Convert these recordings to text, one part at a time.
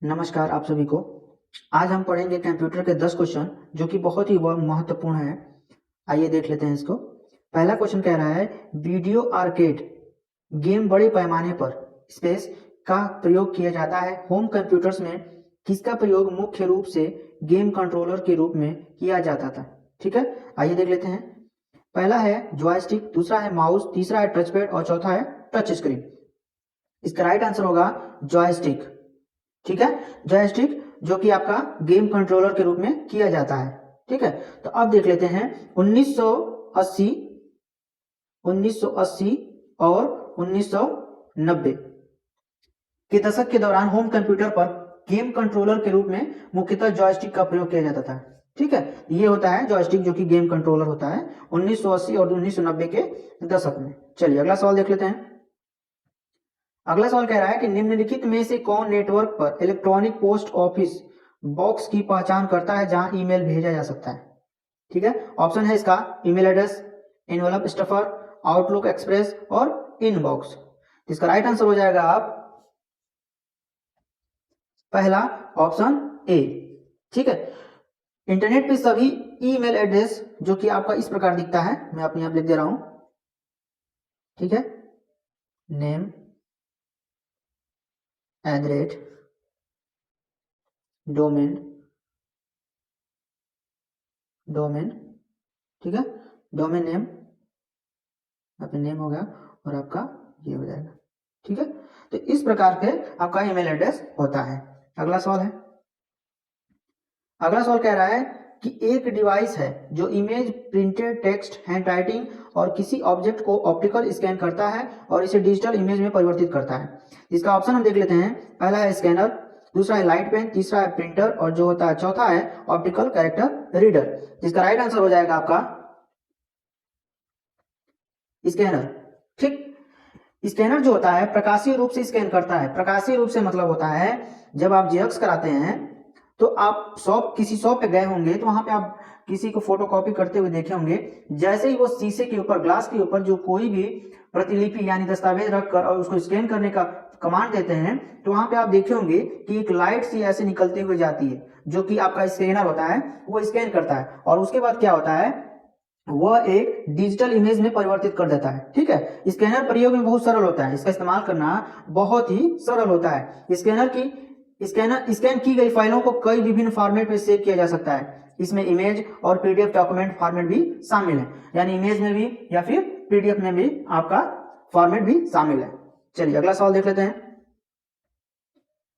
नमस्कार आप सभी को। आज हम पढ़ेंगे कंप्यूटर के 10 क्वेश्चन जो कि बहुत ही महत्वपूर्ण है। आइए देख लेते हैं इसको। पहला क्वेश्चन कह रहा है वीडियो आर्केड गेम बड़े पैमाने पर स्पेस का प्रयोग किया जाता है। होम कंप्यूटर्स में किसका प्रयोग मुख्य रूप से गेम कंट्रोलर के रूप में किया जाता था। ठीक है, आइए देख लेते हैं। पहला है जॉयस्टिक, दूसरा है माउस, तीसरा है टच पैड और चौथा है टच स्क्रीन। इसका राइट आंसर होगा जॉयस्टिक। ठीक है, जॉयस्टिक जो कि आपका गेम कंट्रोलर के रूप में किया जाता है। ठीक है, तो अब देख लेते हैं 1980 और 1990 के दशक के दौरान होम कंप्यूटर पर गेम कंट्रोलर के रूप में मुख्यतः जॉयस्टिक का प्रयोग किया जाता था। ठीक है, ये होता है जॉयस्टिक जो कि गेम कंट्रोलर होता है 1980 और 1990 के दशक में। चलिए अगला सवाल देख लेते हैं। अगला सवाल कह रहा है कि निम्नलिखित में से कौन नेटवर्क पर इलेक्ट्रॉनिक पोस्ट ऑफिस बॉक्स की पहचान करता है जहां ईमेल भेजा जा सकता है। ठीक है, ऑप्शन है इसका email address, envelope stuffer, outlook express और इनबॉक्स। इसका राइट आंसर हो जाएगा आप पहला ऑप्शन ए। ठीक है, इंटरनेट पे सभी ईमेल एड्रेस जो कि आपका इस प्रकार दिखता है, मैं अपने आप लिख दे रहा हूं। ठीक है, नेम @ डोमेन, ठीक है, डोमेन नेम, आपका नेम हो गया और आपका ये हो जाएगा। ठीक है, तो इस प्रकार के आपका ईमेल एड्रेस होता है। अगला सवाल है, अगला सवाल कह रहा है कि एक डिवाइस है जो इमेज, प्रिंटेड टेक्स्ट, हैंडराइटिंग और किसी ऑब्जेक्ट को ऑप्टिकल स्कैन करता है और इसे डिजिटल इमेज में परिवर्तित करता है। इसका ऑप्शन हम देख लेते हैं। पहला है स्कैनर, दूसरा है लाइट पेन, तीसरा है प्रिंटर और जो होता है चौथा है ऑप्टिकल कैरेक्टर रीडर। इसका राइट आंसर हो जाएगा आपका स्कैनर। ठीक, स्कैनर जो होता है प्रकाशीय रूप से स्कैन करता है। प्रकाशीय रूप से मतलब होता है जब आप जेरॉक्स कराते हैं तो आप किसी शॉप पे गए होंगे तो वहां पे आप किसी को फोटोकॉपी करते हुए देखे होंगे। जैसे ही वो शीशे के ऊपर, ग्लास के ऊपर जो कोई भी प्रतिलिपि यानी दस्तावेज रखकर और उसको स्कैन करने का कमांड देते हैं तो वहां पे आप देखे होंगे कि एक लाइट सी ऐसे निकलती हुई जाती है जो कि आपका स्कैनर होता है, वो स्कैन करता है और उसके बाद क्या होता है, वह एक डिजिटल इमेज में परिवर्तित कर देता है। ठीक है, स्कैनर प्रयोग में बहुत सरल होता है, इसका इस्तेमाल करना बहुत ही सरल होता है। स्कैन की गई फाइलों को कई विभिन्न फॉर्मेट में सेव किया जा सकता है। इसमें इमेज और पीडीएफ डॉक्यूमेंट फॉर्मेट भी शामिल है, यानी इमेज में भी या फिर पीडीएफ में भी आपका फॉर्मेट भी शामिल है। चलिए अगला सवाल देख लेते हैं।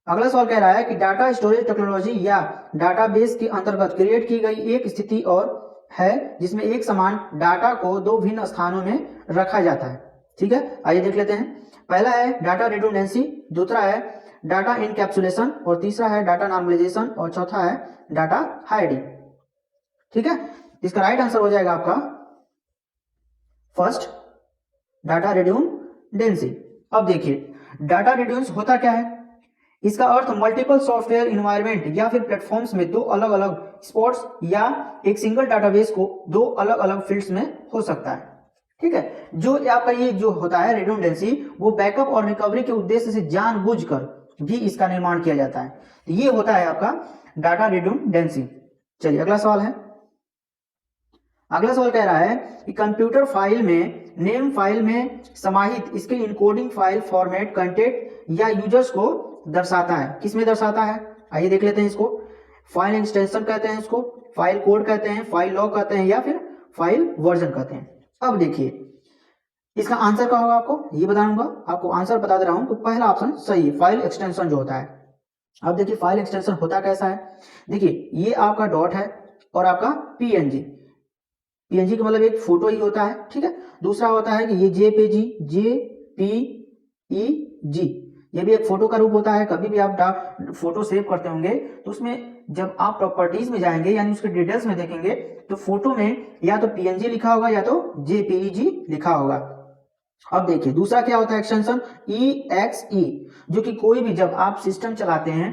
अगला सवाल कह रहा है कि डाटा स्टोरेज टेक्नोलॉजी या डाटाबेस के अंतर्गत क्रिएट की गई एक स्थिति और है जिसमें एक समान डाटा को दो भिन्न स्थानों में रखा जाता है। ठीक है, आइए देख लेते हैं। पहला है डाटा रिडंडेंसी, दूसरा है डाटा इनकैप्सुलेशन और तीसरा है डाटा नॉर्मलाइजेशन और चौथा है डाटा हाइडिंग। ठीक है, इसका राइट आंसर हो जाएगा आपका फर्स्ट डाटा रिडंडेंसी। अब देखिए डाटा रिडंडेंस होता क्या है, इसका अर्थ मल्टीपल सॉफ्टवेयर इन्वायरमेंट या फिर प्लेटफॉर्म्स में दो अलग अलग स्पॉट्स या एक सिंगल डाटाबेस को दो अलग अलग फील्ड्स में हो सकता है। ठीक है, जो आपका ये जो होता है रिडंडेंसी, वो बैकअप और रिकवरी के उद्देश्य से जानबूझकर भी इसका निर्माण किया जाता है। तो ये होता है आपका डाटा रिडंडेंसी। चलिए अगला सवाल है। अगला सवाल कह रहा है कि कंप्यूटर फाइल में, नेम फाइल में समाहित इसके इनकोडिंग फाइल फॉर्मेट कंटेंट या यूजर्स को दर्शाता है। किस में दर्शाता है, आइए देख लेते हैं इसको। फाइल एक्सटेंशन कहते हैं इसको, फाइल कोड कहते हैं, फाइल लॉग कहते हैं या फिर फाइल वर्जन कहते हैं। अब देखिए इसका आंसर क्या होगा, आपको ये बताऊंगा, आपको आंसर बता दे रहा हूं। तो पहला ऑप्शन सही है, फाइल एक्सटेंशन जो होता है। अब देखिए फाइल एक्सटेंशन होता कैसा है, देखिए ये आपका डॉट है और आपका पीएनजी का मतलब एक फोटो ही होता है। ठीक है, दूसरा होता है कि ये जेपीईजी, ये भी एक फोटो का रूप होता है। कभी भी आप फोटो सेव करते होंगे तो उसमें जब आप प्रॉपर्टीज में जाएंगे यानी उसके डिटेल्स में देखेंगे तो फोटो में या तो पीएनजी लिखा होगा या तो जेपीईजी लिखा होगा। अब देखिए दूसरा क्या होता है एक्सटेंशन EXE, जो कि कोई भी जब आप सिस्टम चलाते हैं,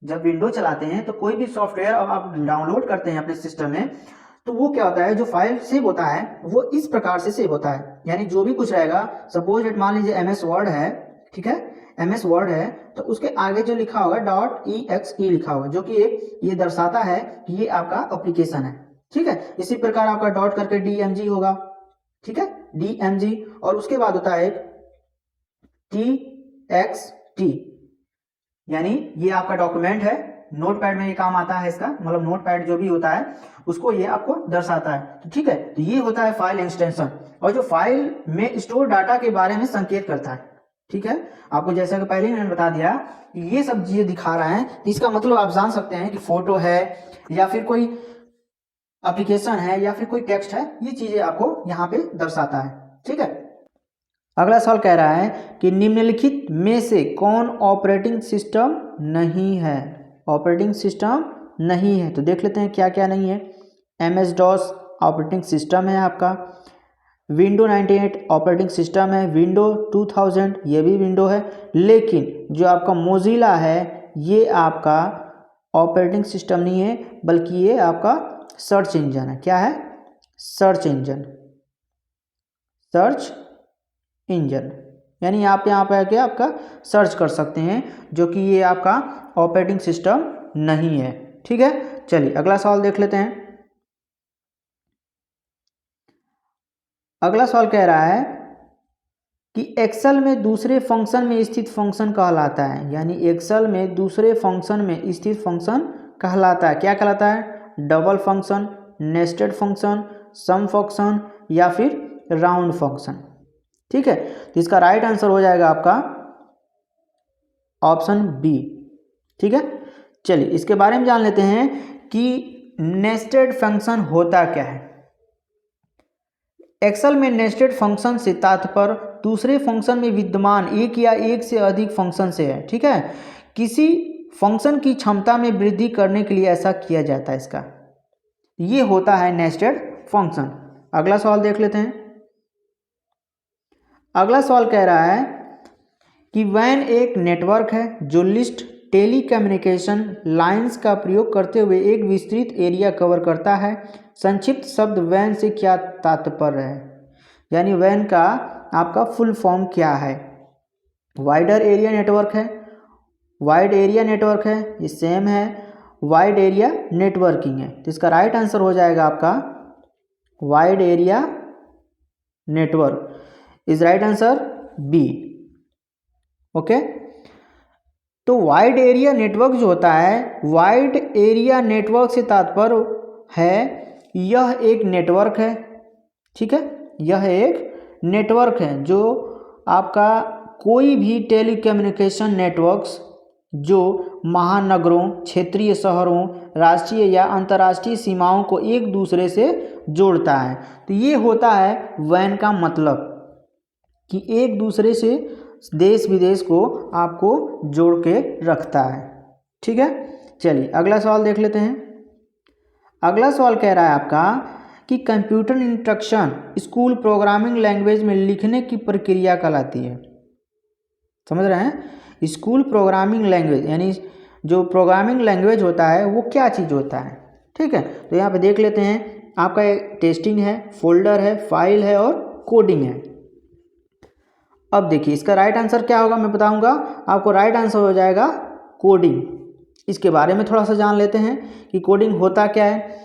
जब विंडो चलाते हैं तो कोई भी सॉफ्टवेयर आप डाउनलोड करते हैं अपने सिस्टम में तो वो क्या होता है, जो फाइल सेव होता है वो इस प्रकार से सेव होता है। यानी जो भी कुछ रहेगा, सपोज मान लीजिए MS वर्ड है, ठीक है, MS वर्ड है तो उसके आगे जो लिखा होगा .exe लिखा होगा, जो कि एक ये दर्शाता है कि ये आपका एप्लीकेशन है। ठीक है, इसी प्रकार आपका डॉट करके DMG होगा। ठीक है, DMG, और उसके बाद होता है एक TXT, यानी ये आपका डॉक्यूमेंट है। नोटपैड में ये काम आता है इसका, मतलब नोटपैड जो भी होता है उसको ये आपको दर्शाता है। तो ठीक है, तो ये होता है फाइल एक्सटेंशन, और जो फाइल में स्टोर डाटा के बारे में संकेत करता है। ठीक है, आपको जैसा कि पहले ही मैंने बता दिया, ये सब चीजें दिखा रहा है, इसका मतलब आप जान सकते हैं कि फोटो है या फिर कोई एप्लीकेशन है या फिर कोई टेक्स्ट है, ये चीजें आपको यहाँ पे दर्शाता है। ठीक है, अगला सवाल कह रहा है कि निम्नलिखित में से कौन ऑपरेटिंग सिस्टम नहीं है। ऑपरेटिंग सिस्टम नहीं है तो देख लेते हैं क्या क्या नहीं है। MS-DOS ऑपरेटिंग सिस्टम है आपका, विंडो 98 ऑपरेटिंग सिस्टम है, विंडो 2000 ये भी विंडो है, लेकिन जो आपका मोजिला है ये आपका ऑपरेटिंग सिस्टम नहीं है, बल्कि ये आपका सर्च इंजन है। क्या है? Search engine. सर्च इंजन, यानी आप यहाँ पे आके आपका सर्च कर सकते हैं, जो कि ये आपका ऑपरेटिंग सिस्टम नहीं है। ठीक है, चलिए अगला सवाल देख लेते हैं। अगला सवाल कह रहा है कि एक्सेल में दूसरे फंक्शन में स्थित फंक्शन कहलाता है, यानी एक्सेल में दूसरे फंक्शन में स्थित फंक्शन कहलाता है। क्या कहलाता है? डबल फंक्शन, नेस्टेड फंक्शन, सम फंक्शन या फिर राउंड फंक्शन। ठीक है, तो इसका राइट आंसर हो जाएगा आपका ऑप्शन बी। ठीक है, चलिए इसके बारे में जान लेते हैं कि नेस्टेड फंक्शन होता क्या है। एक्सेल में नेस्टेड फंक्शन से तात्पर्य दूसरे फंक्शन में विद्यमान एक या एक से अधिक फंक्शन से है। ठीक है, किसी फंक्शन की क्षमता में वृद्धि करने के लिए ऐसा किया जाता है, इसका ये होता है नेस्टेड फंक्शन। अगला सवाल देख लेते हैं। अगला सवाल कह रहा है कि वैन एक नेटवर्क है जो लिस्ट टेलीकम्युनिकेशन लाइंस का प्रयोग करते हुए एक विस्तृत एरिया कवर करता है। संक्षिप्त शब्द वैन से क्या तात्पर्य है, यानी वैन का आपका फुल फॉर्म क्या है? वाइडर एरिया नेटवर्क है, वाइड एरिया नेटवर्क है, ये सेम है, वाइड एरिया नेटवर्किंग है। तो इसका राइट आंसर हो जाएगा आपका wide area network is right answer B. Okay, तो वाइड एरिया नेटवर्क जो होता है, वाइड एरिया नेटवर्क से तात्पर्य है यह एक नेटवर्क है। ठीक है, यह एक नेटवर्क है जो आपका कोई भी टेलीकम्युनिकेशन नेटवर्क्स जो महानगरों, क्षेत्रीय शहरों, राष्ट्रीय या अंतर्राष्ट्रीय सीमाओं को एक दूसरे से जोड़ता है। तो ये होता है वैन का मतलब, कि एक दूसरे से देश विदेश को आपको जोड़ के रखता है। ठीक है, चलिए अगला सवाल देख लेते हैं। अगला सवाल कह रहा है आपका कि computer instruction school programming language में लिखने की प्रक्रिया कहलाती है। समझ रहे हैं? स्कूल प्रोग्रामिंग लैंग्वेज यानी जो प्रोग्रामिंग लैंग्वेज होता है वो क्या चीज़ होता है। ठीक है, तो यहाँ पे देख लेते हैं। आपका एक टेस्टिंग है, फोल्डर है, फाइल है और कोडिंग है। अब देखिए इसका राइट आंसर क्या होगा, मैं बताऊंगा आपको। राइट आंसर हो जाएगा कोडिंग। इसके बारे में थोड़ा सा जान लेते हैं कि कोडिंग होता क्या है।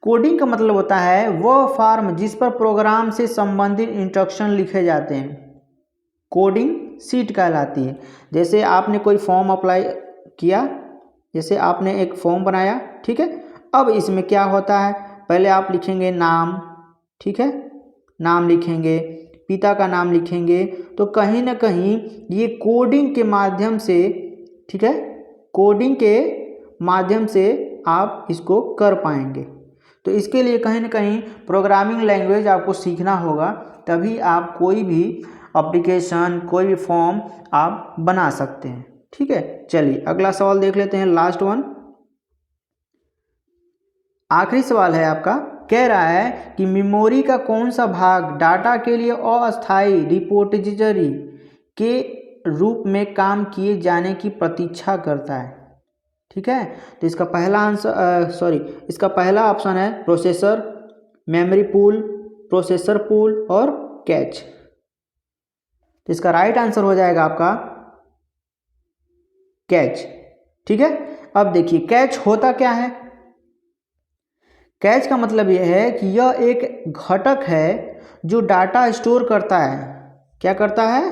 कोडिंग का मतलब होता है वह फॉर्म जिस पर प्रोग्राम से संबंधित इंस्ट्रक्शन लिखे जाते हैं, कोडिंग शीट कहलाती है। जैसे आपने कोई फॉर्म अप्लाई किया, जैसे आपने एक फॉर्म बनाया, ठीक है, अब इसमें क्या होता है, पहले आप लिखेंगे नाम, ठीक है, नाम लिखेंगे, पिता का नाम लिखेंगे, तो कहीं ना कहीं ये कोडिंग के माध्यम से, ठीक है, कोडिंग के माध्यम से आप इसको कर पाएंगे। तो इसके लिए कहीं ना कहीं प्रोग्रामिंग लैंग्वेज आपको सीखना होगा, तभी आप कोई भी एप्लीकेशन, कोई भी फॉर्म आप बना सकते हैं। ठीक है, चलिए अगला सवाल देख लेते हैं, लास्ट वन, आखिरी सवाल है आपका। कह रहा है कि मेमोरी का कौन सा भाग डाटा के लिए अस्थायी रिपोजिटरी के रूप में काम किए जाने की प्रतीक्षा करता है। ठीक है, तो इसका पहला आंसर इसका पहला ऑप्शन है processor, memory pool, processor pool और कैच। तो इसका राइट आंसर हो जाएगा आपका कैच। ठीक है, अब देखिए कैच होता क्या है। कैच का मतलब यह है कि यह एक घटक है जो डाटा स्टोर करता है। क्या करता है?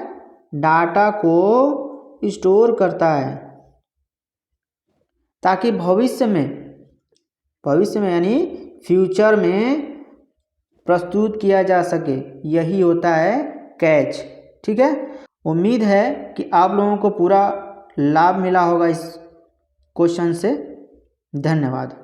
डाटा को स्टोर करता है ताकि भविष्य में यानी फ्यूचर में प्रस्तुत किया जा सके। यही होता है कैच। ठीक है, उम्मीद है कि आप लोगों को पूरा लाभ मिला होगा इस क्वेश्चन से। धन्यवाद।